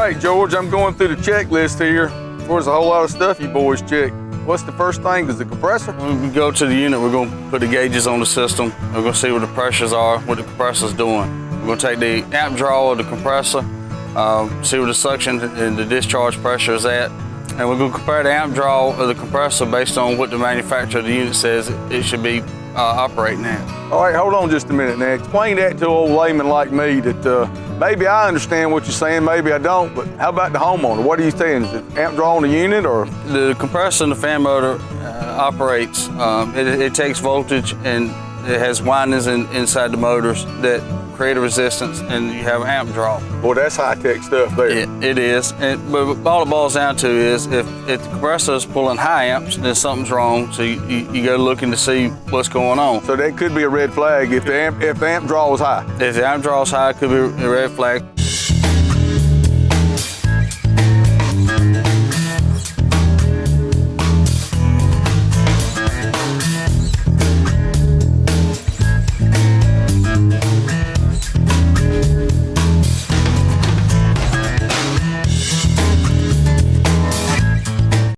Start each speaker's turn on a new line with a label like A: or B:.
A: right, George, I'm going through the checklist here. There's a whole lot of stuff you boys check. What's the first thing? Is the compressor?
B: When we go to the unit, we're going to put the gauges on the system. We're going to see what the pressures are, what the compressor's doing. We're going to take the amp draw of the compressor, see where the suction and the discharge pressure is at. And we're going to compare the amp draw of the compressor based on what the manufacturer of the unit says it should be operating at.
A: All right, hold on just a minute now. Explain that to an old layman like me that maybe I understand what you're saying, maybe I don't, but how about the homeowner? What are you saying? Is it amp draw on the unit or?
B: The compressor and the fan motor operates. It takes voltage and it has windings inside the motors that create a resistance, and you have amp draw.
A: Boy, that's high-tech stuff there.
B: It is, but all it boils down to is if the compressor is pulling high amps, then something's wrong, so you go looking to see what's going on.
A: So that could be a red flag if the amp draw is high.
B: If the amp draw is high, it could be a red flag.